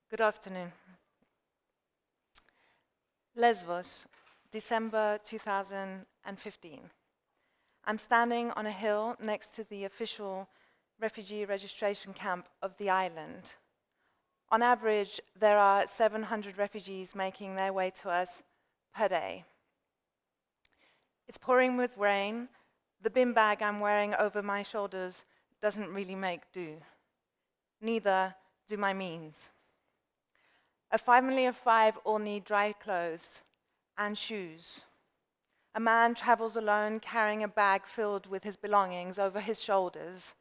Good afternoon. Lesvos, December 2015. I'm standing on a hill next to the official refugee registration camp of the island. On average, there are 700 refugees making their way to us per day. It's pouring with rain. The bin bag I'm wearing over my shoulders doesn't really make do. Neither do my means. A family of 5 all need dry clothes and shoes. A man travels alone carrying a bag filled with his belongings over his shoulders.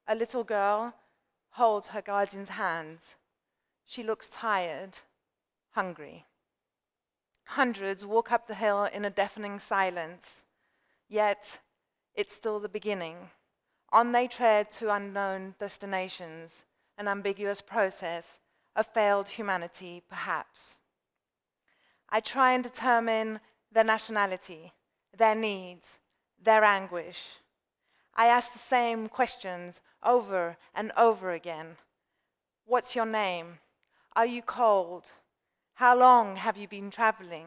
A little girl holds her guardian's hands. She looks tired, hungry. Hundreds walk up the hill in a deafening silence, yet it's still the beginning. On they tread to unknown destinations, an ambiguous process, a failed humanity, perhaps. I try and determine their nationality, their needs, their anguish. I ask the same questions over and over again. What's your name? Are you cold? How long have you been traveling?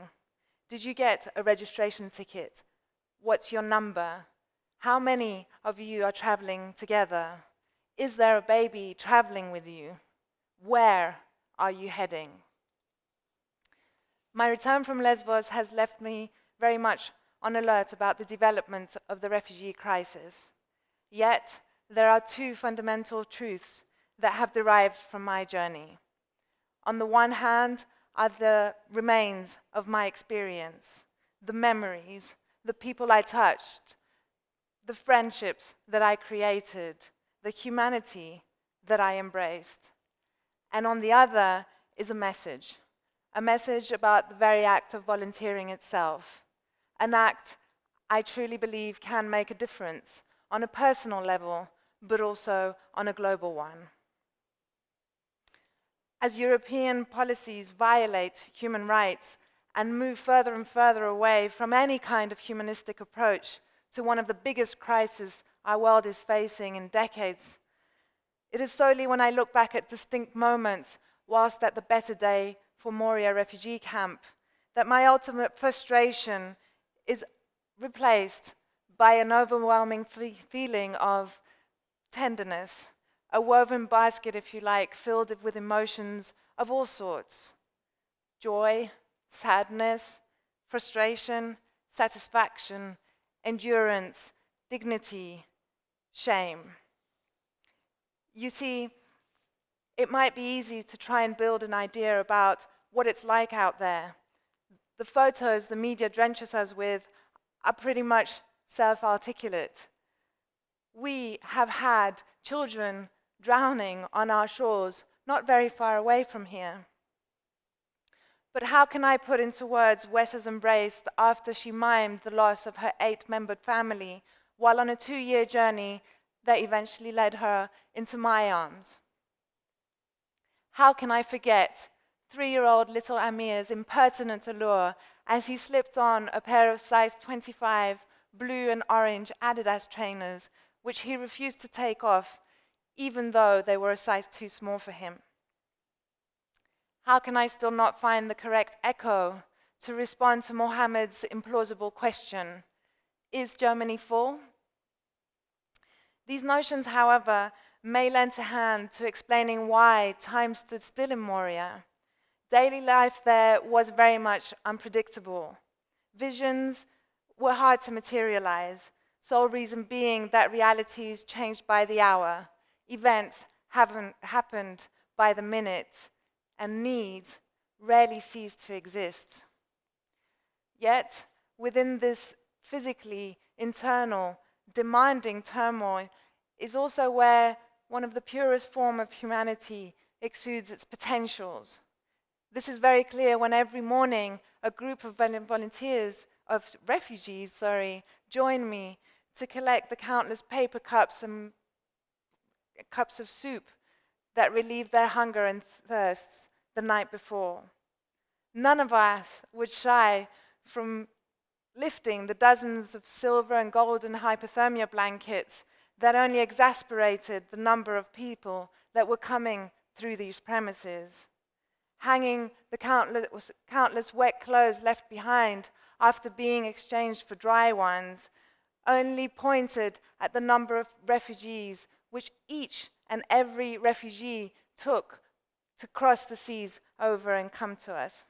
Did you get a registration ticket? What's your number? How many of you are traveling together? Is there a baby traveling with you? Where are you heading? My return from Lesvos has left me very much on alert about the development of the refugee crisis. Yet, there are 2 fundamental truths that have derived from my journey. On the one hand, are the remains of my experience, the memories, the people I touched, the friendships that I created, the humanity that I embraced. And on the other is a message about the very act of volunteering itself, an act I truly believe can make a difference on a personal level, but also on a global one. As European policies violate human rights and move further and further away from any kind of humanistic approach to one of the biggest crises our world is facing in decades, it is solely when I look back at distinct moments whilst at the better day for Moria refugee camp that my ultimate frustration is replaced by an overwhelming feeling of tenderness, a woven basket, if you like, filled with emotions of all sorts: joy, sadness, frustration, satisfaction, endurance, dignity, shame. You see, it might be easy to try and build an idea about what it's like out there. The photos the media drenches us with are pretty much self-articulate. We have had children drowning on our shores, not very far away from here. But how can I put into words Wes' embrace after she mimed the loss of her 8-membered family while on a 2-year journey that eventually led her into my arms? How can I forget 3-year-old little Amir's impertinent allure as he slipped on a pair of size 25 blue and orange Adidas trainers, which he refused to take off, even though they were a size too small for him? How can I still not find the correct echo to respond to Mohammed's implausible question, is Germany full? These notions, however, may lend a hand to explaining why time stood still in Moria. Daily life there was very much unpredictable. Visions were hard to materialize, sole reason being that realities changed by the hour, events haven't happened by the minute, and needs rarely ceased to exist. Yet, within this physically internal, demanding turmoil is also where one of the purest forms of humanity exudes its potentials. This is very clear when every morning a group of refugees, join me to collect the countless paper cups and cups of soup that relieved their hunger and thirsts the night before. None of us would shy from lifting the dozens of silver and golden hypothermia blankets that only exasperated the number of people that were coming through these premises, hanging the countless wet clothes left behind after being exchanged for dry ones, only pointed at the number of refugees which each and every refugee took to cross the seas over and come to us.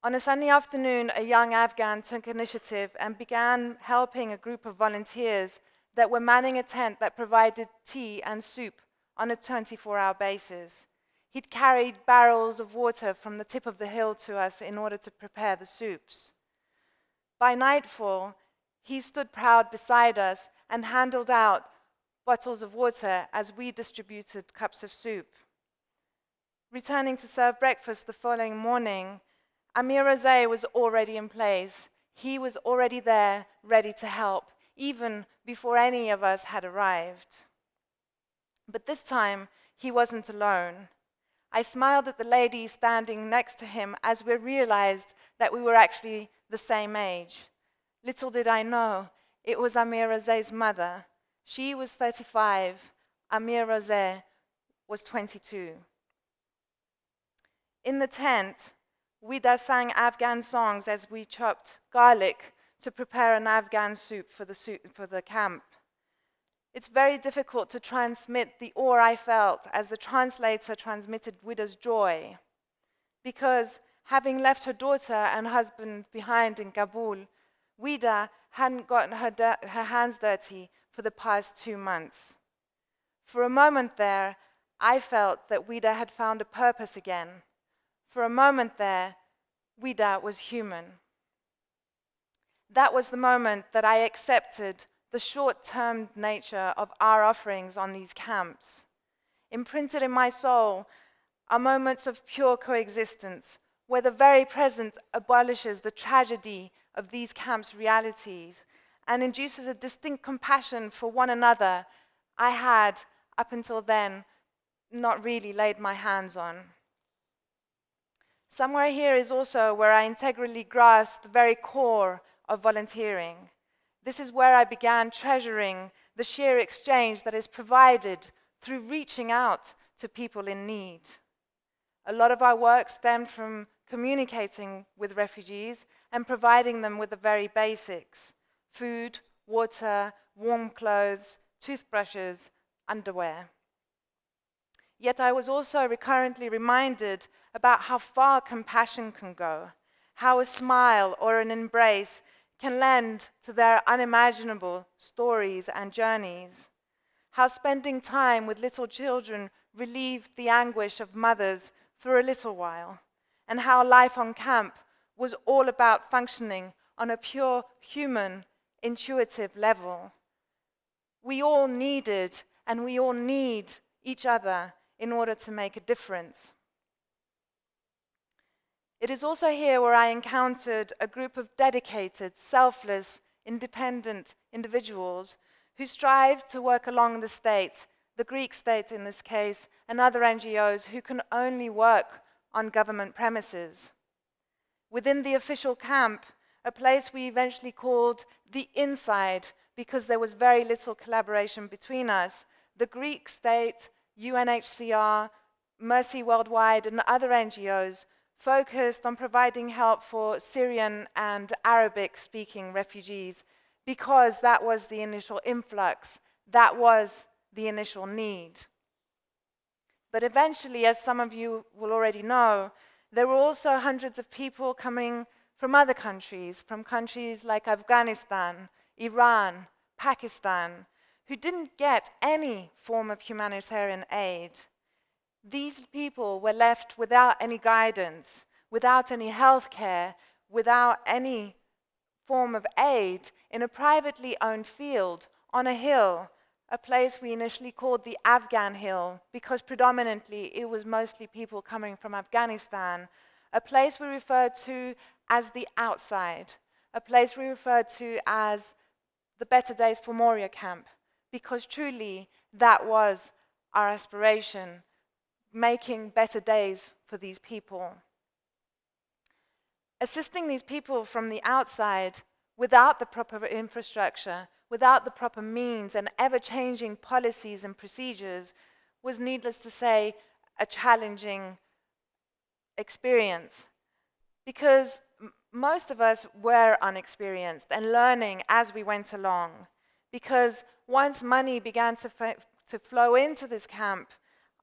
On a sunny afternoon, a young Afghan took initiative and began helping a group of volunteers that were manning a tent that provided tea and soup on a 24-hour basis. He'd carried barrels of water from the tip of the hill to us in order to prepare the soups. By nightfall, he stood proud beside us and handed out bottles of water as we distributed cups of soup. Returning to serve breakfast the following morning, Amir Rosé was already in place. He was already there, ready to help, even before any of us had arrived. But this time, he wasn't alone. I smiled at the lady standing next to him as we realized that we were actually the same age. Little did I know, it was Amir Rosé's mother. She was 35, Amir Rosé was 22. In the tent, Wida sang Afghan songs as we chopped garlic to prepare an Afghan soup for the camp. It's very difficult to transmit the awe I felt as the translator transmitted Wida's joy, because having left her daughter and husband behind in Kabul, Wida hadn't gotten her hands dirty for the past 2 months. For a moment there, I felt that Wida had found a purpose again. For a moment there, Wida was human. That was the moment that I accepted the short-term nature of our offerings on these camps. Imprinted in my soul are moments of pure coexistence, where the very present abolishes the tragedy of these camps' realities and induces a distinct compassion for one another I had, up until then, not really laid my hands on. Somewhere here is also where I integrally grasped the very core of volunteering. This is where I began treasuring the sheer exchange that is provided through reaching out to people in need. A lot of our work stemmed from communicating with refugees and providing them with the very basics: food, water, warm clothes, toothbrushes, underwear. Yet I was also recurrently reminded about how far compassion can go, how a smile or an embrace can lend to their unimaginable stories and journeys, how spending time with little children relieved the anguish of mothers for a little while, and how life on camp was all about functioning on a pure human, intuitive level. We all needed and we all need each other in order to make a difference. It is also here where I encountered a group of dedicated, selfless, independent individuals who strive to work along the state, the Greek state in this case, and other NGOs who can only work on government premises. Within the official camp, a place we eventually called the inside because there was very little collaboration between us, the Greek state, UNHCR, Mercy Worldwide, and other NGOs focused on providing help for Syrian and Arabic-speaking refugees because that was the initial influx, that was the initial need. But eventually, as some of you will already know, there were also hundreds of people coming from other countries, from countries like Afghanistan, Iran, Pakistan, who didn't get any form of humanitarian aid. These people were left without any guidance, without any health care, without any form of aid in a privately owned field on a hill, a place we initially called the Afghan Hill because predominantly it was mostly people coming from Afghanistan, a place we referred to as the outside, a place we referred to as the Better Days for Moria camp, because truly that was our aspiration, making better days for these people. Assisting these people from the outside without the proper infrastructure, without the proper means and ever-changing policies and procedures was, needless to say, a challenging experience, because most of us were unexperienced and learning as we went along, because once money began to flow into this camp,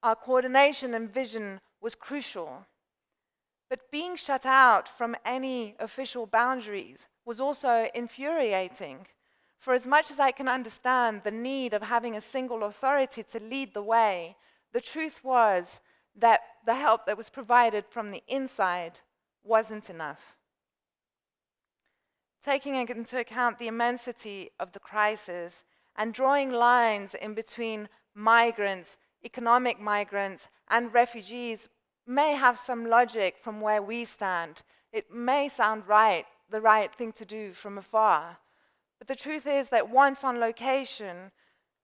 our coordination and vision was crucial. But being shut out from any official boundaries was also infuriating. For as much as I can understand the need of having a single authority to lead the way, the truth was that the help that was provided from the inside wasn't enough. Taking into account the immensity of the crisis and drawing lines in between migrants, economic migrants, and refugees may have some logic from where we stand. It may sound right, the right thing to do from afar. But the truth is that once on location,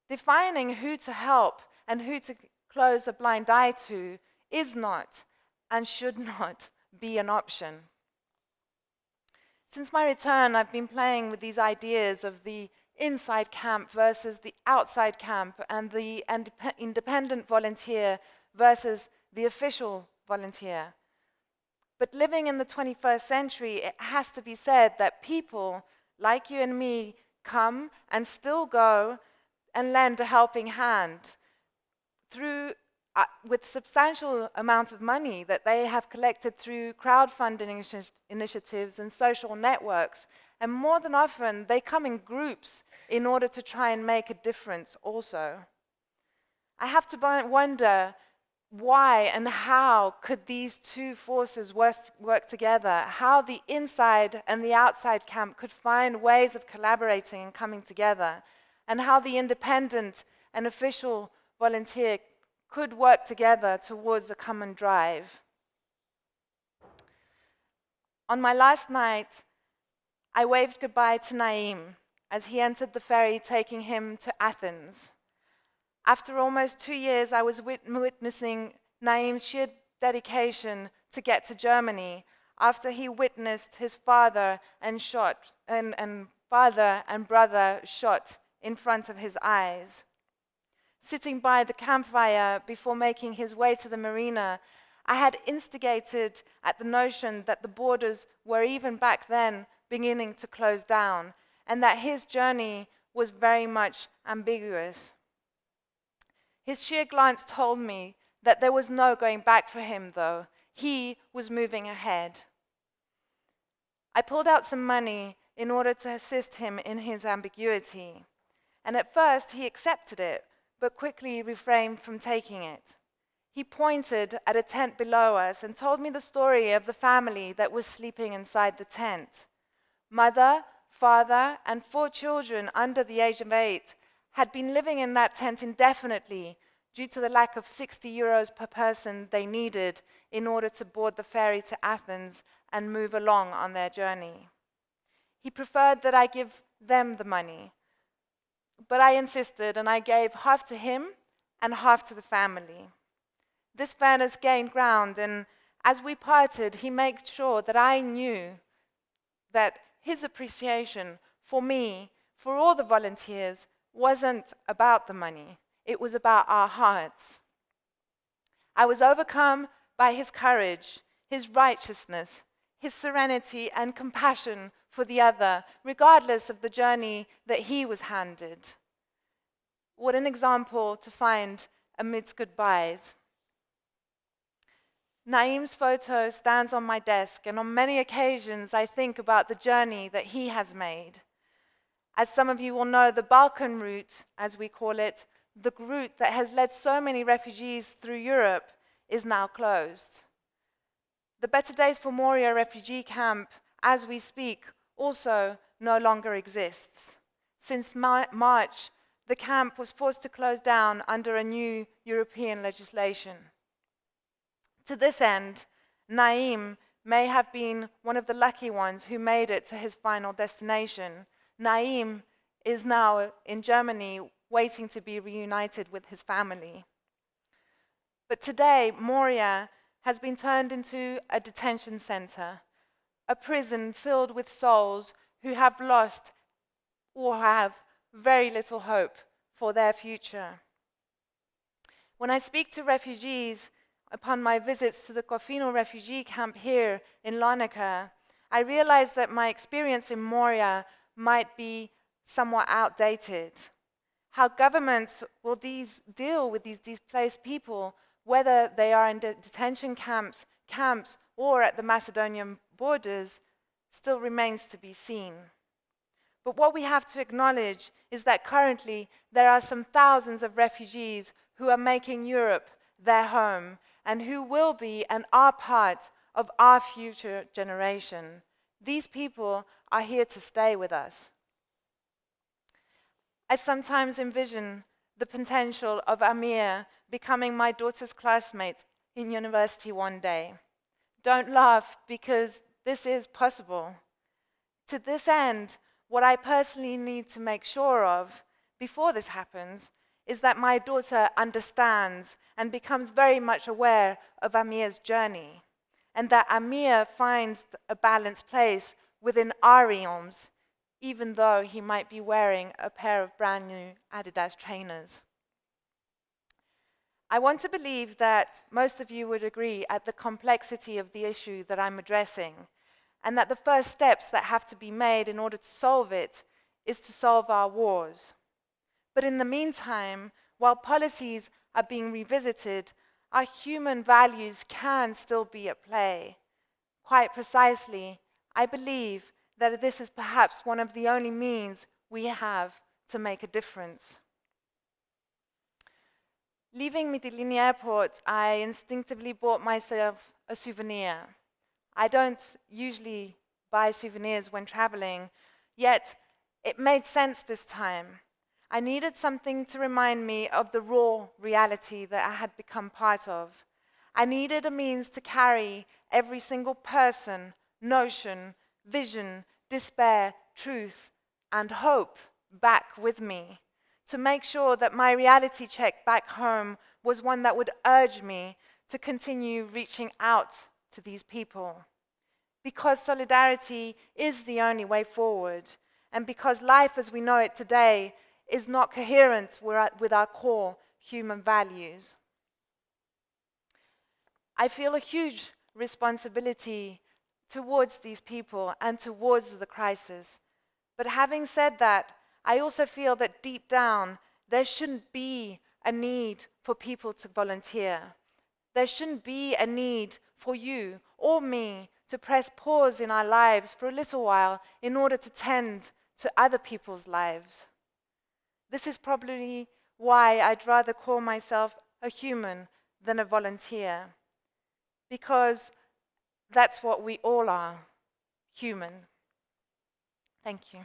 defining who to help and who to close a blind eye to is not and should not be an option. Since my return, I've been playing with these ideas of the inside camp versus the outside camp, and the independent volunteer versus the official volunteer. But living in the 21st century, it has to be said that people like you and me come and still go and lend a helping hand through with substantial amount of money that they have collected through crowdfunding initiatives and social networks. And more than often, they come in groups in order to try and make a difference also. I have to wonder why and how could these two forces work together, how the inside and the outside camp could find ways of collaborating and coming together, and how the independent and official volunteer could work together towards a common drive. On my last night, I waved goodbye to Naim as he entered the ferry taking him to Athens. After almost 2 years, I was witnessing Naim's sheer dedication to get to Germany after he witnessed his father and brother shot in front of his eyes. Sitting by the campfire before making his way to the marina, I had instigated at the notion that the borders were even back then beginning to close down, and that his journey was very much ambiguous. His sheer glance told me that there was no going back for him, though. He was moving ahead. I pulled out some money in order to assist him in his ambiguity, and at first he accepted it, but quickly refrained from taking it. He pointed at a tent below us and told me the story of the family that was sleeping inside the tent. Mother, father, and 4 children under the age of 8 had been living in that tent indefinitely due to the lack of 60 euros per person they needed in order to board the ferry to Athens and move along on their journey. He preferred that I give them the money, but I insisted, and I gave half to him and half to the family. This fairness gained ground, and as we parted, he made sure that I knew that his appreciation for me, for all the volunteers, wasn't about the money. It was about our hearts. I was overcome by his courage, his righteousness, his serenity and compassion for the other, regardless of the journey that he was handed. What an example to find amidst goodbyes. Naim's photo stands on my desk, and on many occasions I think about the journey that he has made. As some of you will know, the Balkan route, as we call it, the route that has led so many refugees through Europe, is now closed. The Better Days for Moria refugee camp, as we speak, also no longer exists. Since March, the camp was forced to close down under a new European legislation. To this end, Naim may have been one of the lucky ones who made it to his final destination. Naim is now in Germany waiting to be reunited with his family. But today, Moria has been turned into a detention center, a prison filled with souls who have lost or have very little hope for their future. When I speak to refugees upon my visits to the Cofino refugee camp here in Larnaca, I realize that my experience in Moria might be somewhat outdated. How governments will deal with these displaced people, whether they are in detention camps, or at the Macedonian borders, still remains to be seen. But what we have to acknowledge is that currently there are some thousands of refugees who are making Europe their home and who will be and are part of our future generation. These people are here to stay with us. I sometimes envision the potential of Amir becoming my daughter's classmate in university one day. Don't laugh, because this is possible. To this end, what I personally need to make sure of before this happens is that my daughter understands and becomes very much aware of Amir's journey, and that Amir finds a balanced place within our realms, even though he might be wearing a pair of brand new Adidas trainers. I want to believe that most of you would agree at the complexity of the issue that I'm addressing, and that the first steps that have to be made in order to solve it is to solve our wars. But in the meantime, while policies are being revisited, our human values can still be at play. Quite precisely, I believe that this is perhaps one of the only means we have to make a difference. Leaving Mytilene Airport, I instinctively bought myself a souvenir. I don't usually buy souvenirs when traveling, yet it made sense this time. I needed something to remind me of the raw reality that I had become part of. I needed a means to carry every single person, notion, vision, despair, truth, and hope back with me, to make sure that my reality check back home was one that would urge me to continue reaching out to these people. Because solidarity is the only way forward, and because life as we know it today is not coherent with our core human values. I feel a huge responsibility towards these people and towards the crisis. But having said that, I also feel that deep down, there shouldn't be a need for people to volunteer. There shouldn't be a need for you or me to press pause in our lives for a little while in order to tend to other people's lives. This is probably why I'd rather call myself a human than a volunteer, because that's what we all are, human. Thank you.